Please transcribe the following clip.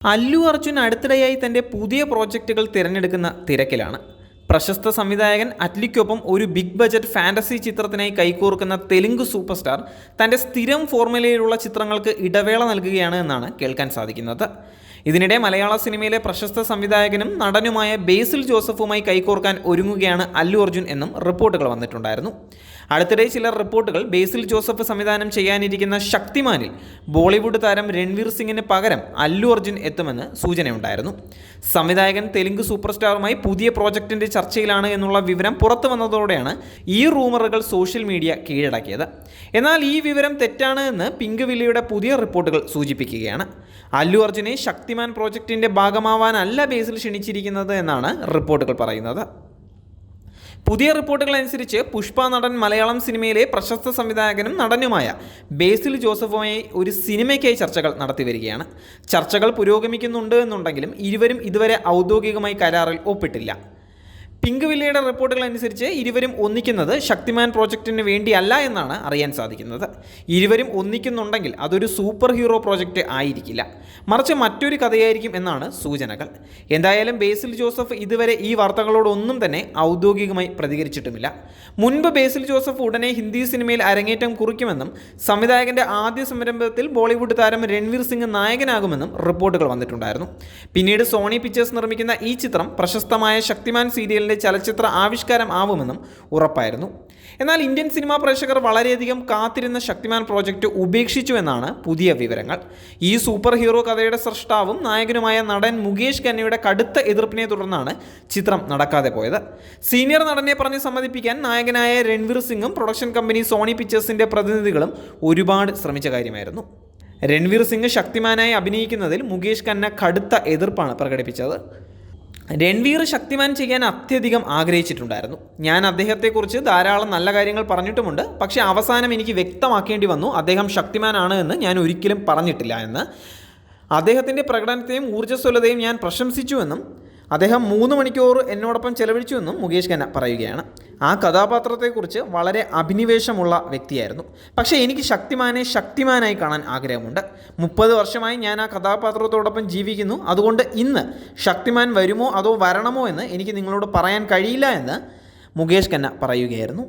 അല്ലു അർജുൻ അടുത്തിടെയായി തൻ്റെ പുതിയ പ്രോജക്റ്റുകൾ തിരഞ്ഞെടുക്കുന്ന തിരക്കിലാണ്. പ്രശസ്ത സംവിധായകൻ അറ്റ്ലിക്കൊപ്പം ഒരു ബിഗ് ബജറ്റ് ഫാൻറ്റസി ചിത്രത്തിനായി കൈകോർക്കുന്ന തെലുങ്ക് സൂപ്പർ സ്റ്റാർ തൻ്റെ സ്ഥിരം ഫോർമുലയിലുള്ള ചിത്രങ്ങൾക്ക് ഇടവേള നൽകുകയാണ് എന്നാണ് കേൾക്കാൻ സാധിക്കുന്നത്. ഇതിനിടെ മലയാള സിനിമയിലെ പ്രശസ്ത സംവിധായകനും നടനുമായ ബേസിൽ ജോസഫുമായി കൈകോർക്കാൻ ഒരുങ്ങുകയാണ് അല്ലു അർജുൻ എന്നും റിപ്പോർട്ടുകൾ വന്നിട്ടുണ്ടായിരുന്നു. അടുത്തിടെ ചില റിപ്പോർട്ടുകൾ ബേസിൽ ജോസഫ് സംവിധാനം ചെയ്യാനിരിക്കുന്ന ശക്തിമാനിൽ ബോളിവുഡ് താരം രൺവീർ സിംഗിന് പകരം അല്ലു അർജുൻ എത്തുമെന്ന് സൂചനയുണ്ടായിരുന്നു. സംവിധായകൻ തെലുങ്ക് സൂപ്പർ സ്റ്റാറുമായി പുതിയ പ്രോജക്റ്റിൻ്റെ ചർച്ചയിലാണ് എന്നുള്ള വിവരം പുറത്തു വന്നതോടെയാണ് ഈ റൂമറുകൾ സോഷ്യൽ മീഡിയ കീഴടക്കിയത്. എന്നാൽ ഈ വിവരം തെറ്റാണ് എന്ന് പിങ്ക് വില്ലിയുടെ പുതിയ റിപ്പോർട്ടുകൾ സൂചിപ്പിക്കുകയാണ്. അല്ലു അർജുനെ ശക്തിമാൻ പ്രോജക്റ്റിൻ്റെ ഭാഗമാവാനല്ല ബേസിൽ ക്ഷണിച്ചിരിക്കുന്നത് എന്നാണ് റിപ്പോർട്ടുകൾ പറയുന്നത്. പുതിയ റിപ്പോർട്ടുകൾ അനുസരിച്ച് പുഷ്പ നടൻ മലയാളം സിനിമയിലെ പ്രശസ്ത സംവിധായകനും നടനുമായ ബേസിൽ ജോസഫുമായി ഒരു സിനിമയ്ക്കായി ചർച്ചകൾ നടത്തി വരികയാണ്. ചർച്ചകൾ പുരോഗമിക്കുന്നുണ്ട് എന്നുണ്ടെങ്കിലും ഇരുവരും ഇതുവരെ ഔദ്യോഗികമായി കരാറിൽ ഒപ്പിട്ടില്ല. പിങ്ക് വില്ലയുടെ റിപ്പോർട്ടുകൾ അനുസരിച്ച് ഇരുവരും ഒന്നിക്കുന്നത് ശക്തിമാൻ പ്രോജക്റ്റിന് വേണ്ടിയല്ല എന്നാണ് അറിയാൻ സാധിക്കുന്നത്. ഇരുവരും ഒന്നിക്കുന്നുണ്ടെങ്കിൽ അതൊരു സൂപ്പർ ഹീറോ പ്രോജക്റ്റ് ആയിരിക്കില്ല, മറിച്ച് മറ്റൊരു കഥയായിരിക്കും എന്നാണ് സൂചനകൾ. എന്തായാലും ബേസിൽ ജോസഫ് ഇതുവരെ ഈ വാർത്തകളോടൊന്നും തന്നെ ഔദ്യോഗികമായി പ്രതികരിച്ചിട്ടുമില്ല. മുൻപ് ബേസിൽ ജോസഫ് ഉടനെ ഹിന്ദി സിനിമയിൽ അരങ്ങേറ്റം കുറിക്കുമെന്നും സംവിധായകൻ്റെ ആദ്യ സംരംഭത്തിൽ ബോളിവുഡ് താരം രൺവീർ സിംഗ് നായകനാകുമെന്നും റിപ്പോർട്ടുകൾ വന്നിട്ടുണ്ടായിരുന്നു. പിന്നീട് സോണി പിക്ചേഴ്സ് നിർമ്മിക്കുന്ന ഈ ചിത്രം പ്രശസ്തമായ ശക്തിമാൻ സീരിയൽ ചലച്ചിത്ര ആവിഷ്കാരം ആവുമെന്നും ഉറപ്പായിരുന്നു. എന്നാൽ ഇന്ത്യൻ സിനിമാ പ്രേക്ഷകർ വളരെയധികം കാത്തിരുന്ന ശക്തിമാൻ പ്രോജക്റ്റ് ഉപേക്ഷിച്ചു എന്നാണ് പുതിയ വിവരങ്ങൾ. ഈ സൂപ്പർ ഹീറോ കഥയുടെ സൃഷ്ടാവും നായകനുമായ നടൻ മുകേഷ് ഖന്നയുടെ കടുത്ത എതിർപ്പിനെ തുടർന്നാണ് ചിത്രം നടക്കാതെ പോയത്. സീനിയർ നടനെ പറഞ്ഞ് സമ്മതിപ്പിക്കാൻ നായകനായ രൺവീർ സിംഗും പ്രൊഡക്ഷൻ കമ്പനി സോണി പിക്ചേഴ്സിൻ്റെ പ്രതിനിധികളും ഒരുപാട് ശ്രമിച്ച കാര്യമായിരുന്നു. രൺവീർ സിംഗ് ശക്തിമാനായി അഭിനയിക്കുന്നതിൽ മുകേഷ് ഖന്ന കടുത്ത എതിർപ്പാണ് പ്രകടിപ്പിച്ചത്. രൺവീർ ശക്തിമാൻ ചെയ്യാൻ അത്യധികം ആഗ്രഹിച്ചിട്ടുണ്ടായിരുന്നു. ഞാൻ അദ്ദേഹത്തെക്കുറിച്ച് ധാരാളം നല്ല കാര്യങ്ങൾ പറഞ്ഞിട്ടുമുണ്ട്. പക്ഷേ അവസാനം എനിക്ക് വ്യക്തമാക്കേണ്ടി വന്നു അദ്ദേഹം ശക്തിമാനാണ് എന്ന് ഞാൻ ഒരിക്കലും പറഞ്ഞിട്ടില്ല എന്ന്. അദ്ദേഹത്തിൻ്റെ പ്രകടനത്തെയും ഊർജ്ജസ്വലതയും ഞാൻ പ്രശംസിച്ചുവെന്നും അദ്ദേഹം 3 മണിക്കൂർ എന്നോടൊപ്പം ചെലവഴിച്ചുവെന്നും മുകേഷ് ഖന്ന പറയുകയാണ്. ആ കഥാപാത്രത്തെക്കുറിച്ച് വളരെ അഭിനിവേശമുള്ള വ്യക്തിയായിരുന്നു. പക്ഷേ എനിക്ക് ശക്തിമാനെ ശക്തിമാനായി കാണാൻ ആഗ്രഹമുണ്ട്. 30 വർഷമായി ഞാൻ ആ കഥാപാത്രത്തോടൊപ്പം ജീവിക്കുന്നു. അതുകൊണ്ട് ഇന്ന് ശക്തിമാൻ വരുമോ അതോ വരണമോ എന്ന് എനിക്ക് നിങ്ങളോട് പറയാൻ കഴിയില്ല എന്ന് മുകേഷ് ഖന്ന പറയുകയായിരുന്നു.